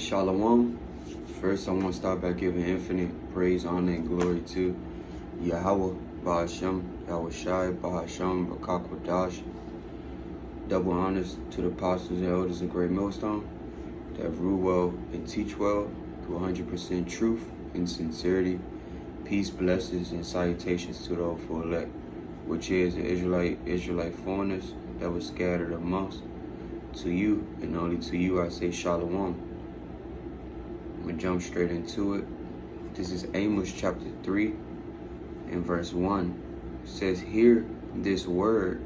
Shalom. First, I want to start by giving infinite praise, honor, and glory to Yahawah, bahasham, yahawashi, bahasham, barak, qadash. Double honors to the apostles and elders in Great Millstone that rule well and teach well through 100% truth and sincerity. Peace, blessings, and salutations to the hopeful elect, which is the Israelite foreigners that were scattered amongst. To you, and only to you, I say Shalom. I'm going to jump straight into it. This is Amos chapter 3 and verse 1. It says, "Hear this word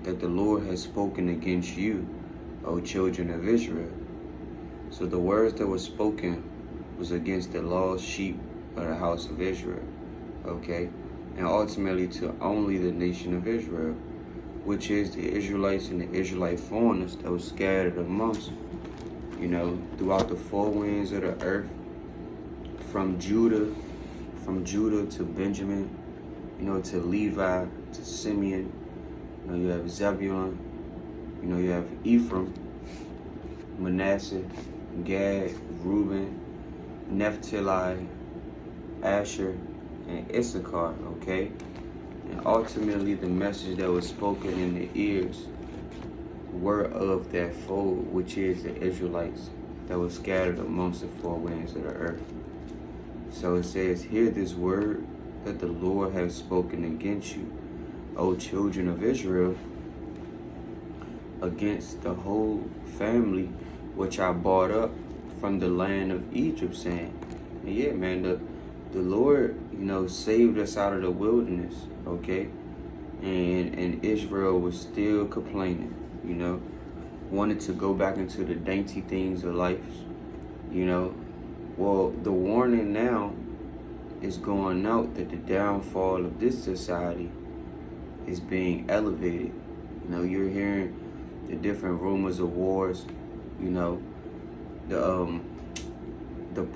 that the Lord has spoken against you, O children of Israel." So the words that were spoken was against the lost sheep of the house of Israel, okay? And ultimately to only the nation of Israel, which is the Israelites and the Israelite foreigners that were scattered amongst, throughout the four winds of the earth, from Judah to Benjamin, to Levi, to Simeon. You have Zebulun, you have Ephraim, Manasseh, Gad, Reuben, Naphtali, Asher, and Issachar, okay? And ultimately the message that was spoken in the ears were of that fold, which is the Israelites that were scattered amongst the four winds of the earth. So it says, "Hear this word that the Lord has spoken against you, O children of Israel, against the whole family which I brought up from the land of Egypt, saying," and yeah, man, the Lord, saved us out of the wilderness, okay? And Israel was still complaining, wanted to go back into the dainty things of life, Well, the warning now is going out that the downfall of this society is being elevated. You're hearing the different rumors of wars, the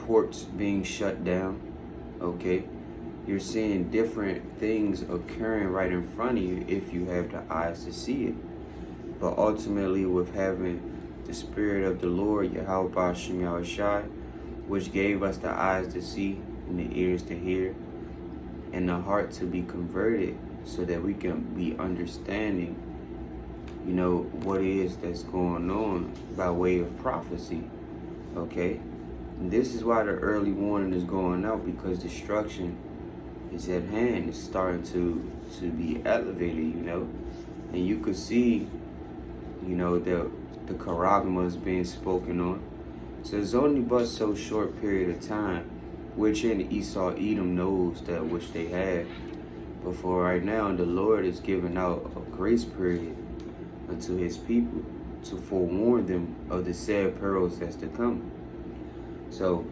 ports being shut down, okay? You're seeing different things occurring right in front of you if you have the eyes to see it. But ultimately, with having the Spirit of the Lord, Yahawah, bahasham, yahawashi, which gave us the eyes to see and the ears to hear and the heart to be converted so that we can be understanding, what it is that's going on by way of prophecy, okay? And this is why the early warning is going out, because destruction is at hand. It's starting to be elevated, and you could see, the charagma is being spoken on. So it's only but so short period of time, which in Esau, Edom knows that which they have. But for right now, the Lord is giving out a grace period unto his people to forewarn them of the sad perils that's to come. So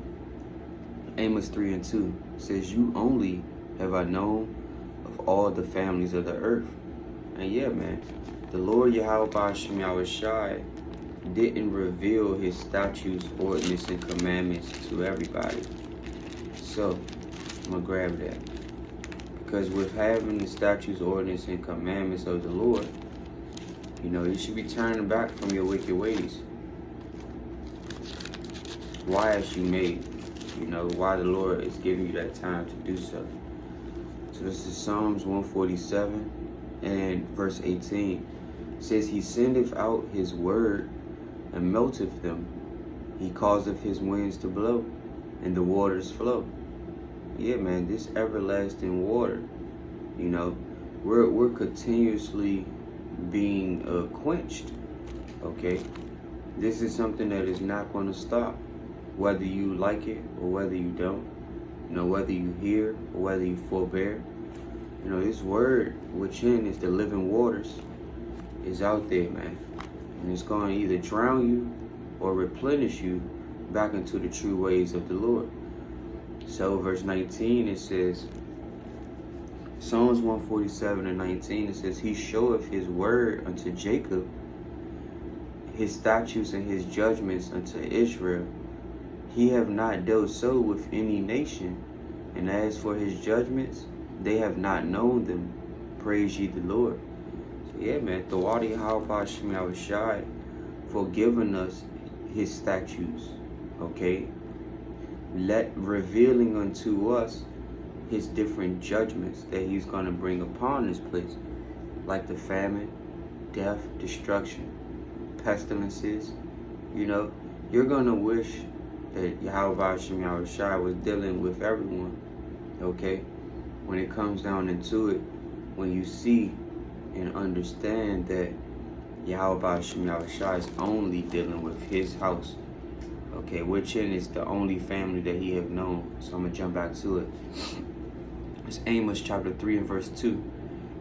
Amos 3 and 2 says, "You only have I known of all the families of the earth." And yeah, man, the Lord Yahawah, bahasham, yahawashi didn't reveal his statutes, ordinances, and commandments to everybody. So I'm gonna grab that, because with having the statutes, ordinances, and commandments of the Lord, you should be turning back from your wicked ways. Why as you made, why the Lord is giving you that time to do so. So this is Psalms 147 and verse 18. It says, "He sendeth out his word and melteth them. He causeth his winds to blow, and the waters flow." Yeah, man, this everlasting water, we're continuously being quenched, okay? This is something that is not going to stop, whether you like it or whether you don't, whether you hear or whether you forbear. This word, which is the living waters, is out there, man. And it's going to either drown you or replenish you back into the true ways of the Lord. So verse 19, it says, Psalms 147 and 19, it says, "He showeth his word unto Jacob, his statutes and his judgments unto Israel. He have not dealt so with any nation, and as for his judgments, they have not known them. Praise ye the Lord." So yeah, man, Yahawah, bahasham, yahawashi for giving us his statutes, okay? Revealing unto us his different judgments that he's going to bring upon this place, like the famine, death, destruction, pestilences. You know, you're going to wish that Yahawah was dealing with everyone, okay? When it comes down into it, when you see and understand that Yahawah is only dealing with his house, okay, which is the only family that he have known. So I'm going to jump back to it. It's Amos chapter 3 and verse 2.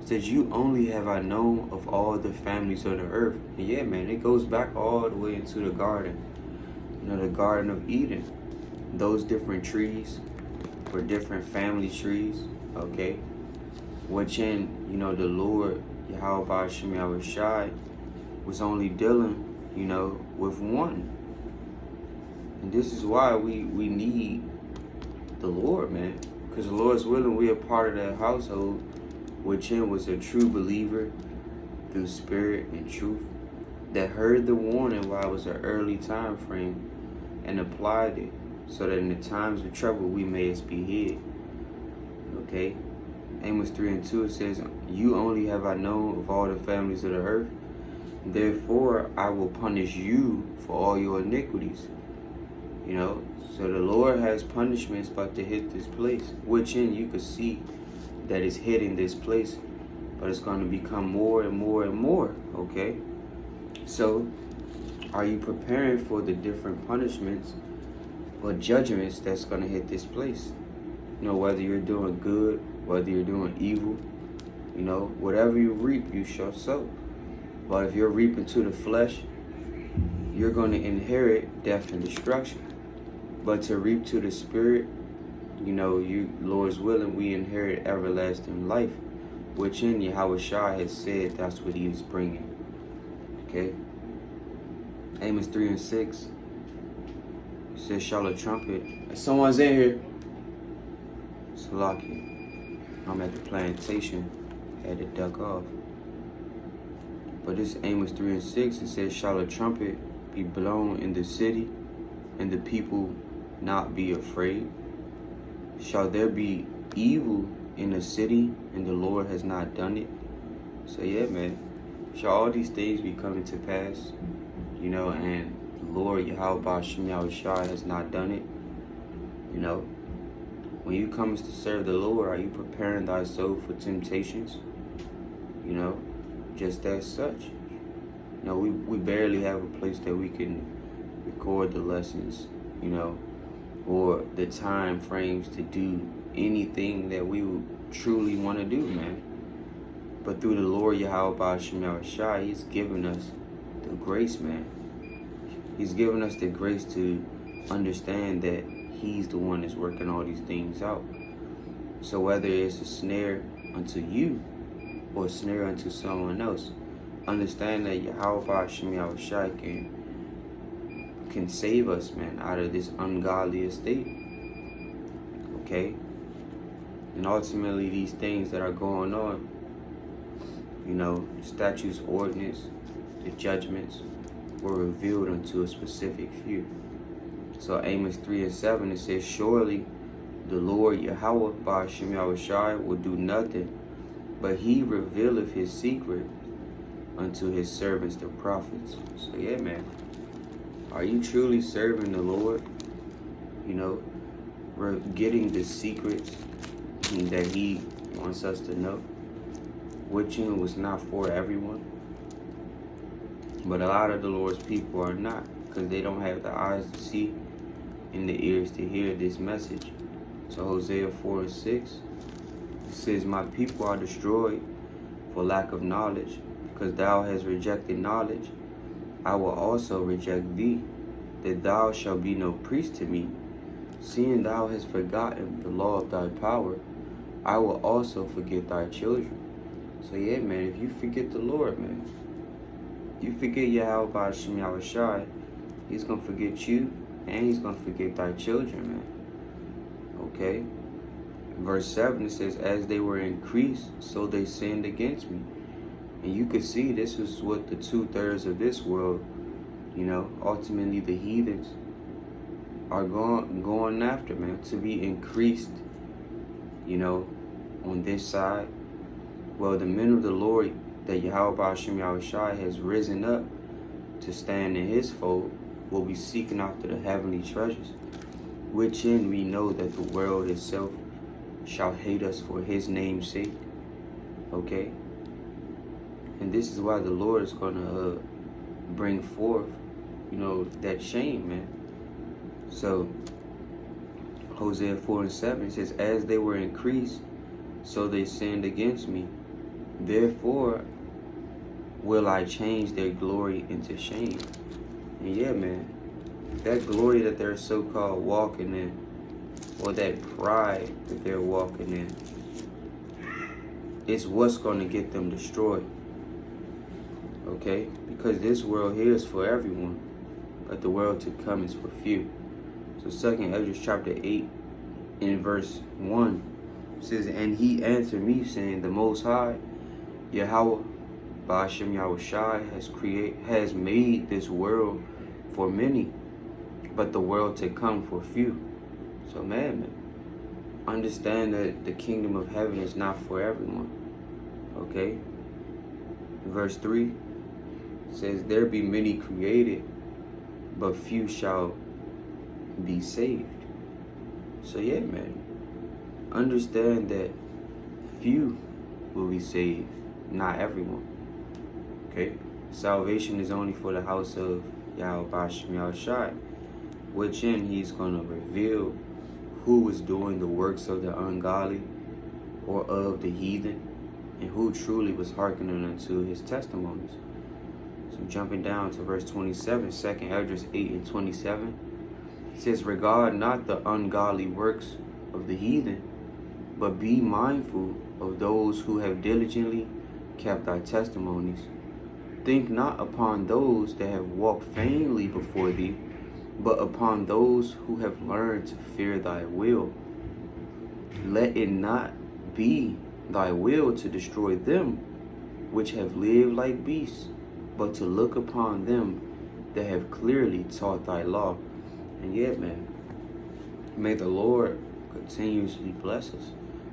It says, you only have I known of all the families of the earth. And yeah, man, it goes back all the way into the garden. You know, the Garden of Eden. Those different trees were different family trees, okay? Which in, you know, the Lord, Yahawah was only dealing, you know, with one. And this is why we need the Lord, man. Because the Lord's willing, we are part of that household, which in was a true believer through spirit and truth, that heard the warning while it was an early time frame and applied it, so that in the times of trouble we may be hid. Okay? Amos 3 and 2, it says, you only have I known of all the families of the earth. Therefore I will punish you for all your iniquities. You know, so the Lord has punishments about to hit this place, which in you could see that it's hitting this place, but it's going to become more and more and more, okay? So, are you preparing for the different punishments or judgments that's going to hit this place? You know, whether you're doing good, whether you're doing evil, you know, whatever you reap, you shall sow. But if you're reaping to the flesh, you're going to inherit death and destruction. But to reap to the spirit, you know, Lord's willing, we inherit everlasting life, which in Yahawah has said that's what he is bringing. Okay? Amos 3 and 6. It says, shall a trumpet. Someone's in here. Salaki. I'm at the plantation. Had to duck off. But this Amos 3 and 6, it says, shall a trumpet be blown in the city, and the people not be afraid? Shall there be evil in the city, and the Lord has not done it? So yeah, man, shall all these things be coming to pass, you know, and the Lord Yahawah has not done it? You know, when you come to serve the Lord, are you preparing thy soul for temptations? You know, just as such. You know, we barely have a place that we can record the lessons, you know, or the time frames to do anything that we would truly want to do, man. But through the Lord Yahawah, he's given us the grace, man. He's given us the grace to understand that he's the one that's working all these things out. So whether it's a snare unto you or a snare unto someone else, understand that Yahawah can save us, man, out of this ungodly estate. Okay? And ultimately, these things that are going on, you know, statutes, ordinance, the judgments were revealed unto a specific few. So Amos 3 and 7, it says, surely the Lord Yahawah bahasham will do nothing, but he revealeth his secret unto his servants, the prophets. So yeah, man. Are you truly serving the Lord? You know, we're getting the secrets that he wants us to know, which was not for everyone. But a lot of the Lord's people are not, because they don't have the eyes to see and the ears to hear this message. So Hosea 4 and 6, it says, my people are destroyed for lack of knowledge, because thou hast rejected knowledge. I will also reject thee, that thou shalt be no priest to me. Seeing thou hast forgotten the law of thy power, I will also forget thy children. So yeah, man, if you forget the Lord, man, you forget Yahawah, he's going to forget you, and he's going to forget thy children, man. Okay? Verse 7, it says, as they were increased, so they sinned against me. And you could see this is what the 2/3 of this world, you know, ultimately the heathens, are going after, man, to be increased, on this side. Well, the men of the Lord that Yahawah bahasham yahawashi has risen up to stand in his fold will be seeking after the heavenly treasures, which in we know that the world itself shall hate us for his name's sake. Okay? And this is why the Lord is going to bring forth, that shame, man. So, Hosea 4:7 says, as they were increased, so they sinned against me. Therefore will I change their glory into shame. And yeah, man, that glory that they're so-called walking in, or that pride that they're walking in, is what's going to get them destroyed. Okay? Because this world here is for everyone, but the world to come is for few. So 2nd Ezra chapter 8 in verse 1 says, and he answered me, saying, the Most High, Yahawah bahasham yahawashi has made this world for many, but the world to come for few. So man, understand that the kingdom of heaven is not for everyone. Okay? Verse 3 says, there be many created, but few shall be saved. So yeah, man, understand that few will be saved, not everyone. Okay? Salvation is only for the house of Yahawah bahasham yahawashi, which in he's going to reveal who was doing the works of the ungodly or of the heathen, and who truly was hearkening unto his testimonies. So jumping down to verse 27, 2nd Ezra 8:27, it says, regard not the ungodly works of the heathen, but be mindful of those who have diligently kept thy testimonies. Think not upon those that have walked vainly before thee, but upon those who have learned to fear thy will. Let it not be thy will to destroy them which have lived like beasts, but to look upon them that have clearly taught thy law. And yet, man, may the Lord continuously bless us.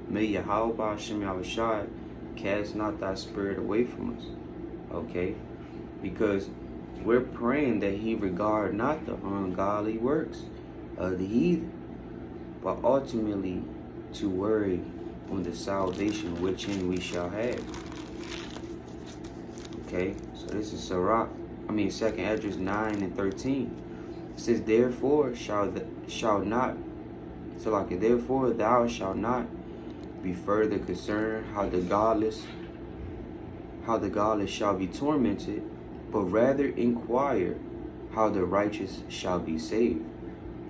May Yahawah bahasham yahawashi cast not thy spirit away from us. Okay? Because we're praying that he regard not the ungodly works of the heathen, but ultimately to worry on the salvation which in we shall have. Okay, so this is 2nd Ezra 9:13. It says, therefore thou shalt not be further concerned how the godless shall be tormented, but rather inquire how the righteous shall be saved,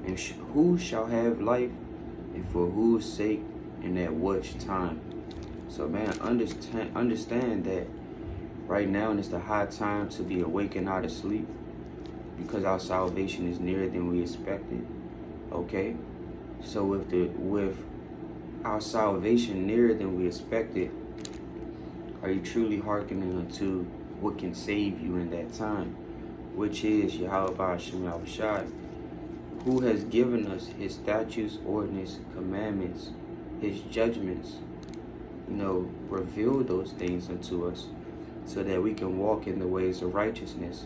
and who shall have life, and for whose sake, and at which time. So man, understand that right now is the high time to be awakened out of sleep, because our salvation is nearer than we expected. Okay? So with our salvation nearer than we expected, are you truly hearkening unto what can save you in that time, which is Yahawah bahasham yahawashi, who has given us his statutes, ordinances, commandments, his judgments, reveal those things unto us, so that we can walk in the ways of righteousness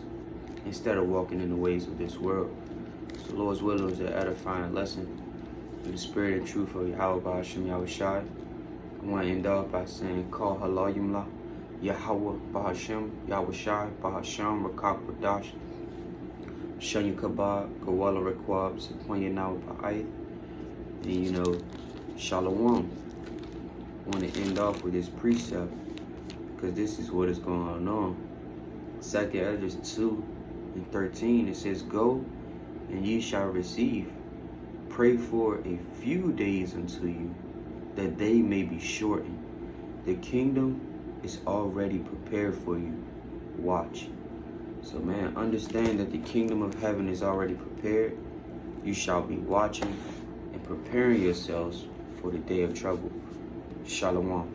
instead of walking in the ways of this world. So Lord's will is an edifying lesson through the spirit and truth of Yahawah bahasham yahawashi. I want to end off by saying, call halalyam Yahawah bahasham yahawashi bahasham qadash shanya kabah gawala rekwab sequoia now ba'ayth. And shalom. I want to end off with this precept, because this is what is going on. 2nd Ezra 2:13, it says, go and ye shall receive. Pray for a few days unto you, that they may be shortened. The kingdom is already prepared for you. Watch. So man, understand that the kingdom of heaven is already prepared. You shall be watching and preparing yourselves for the day of trouble. Shalom.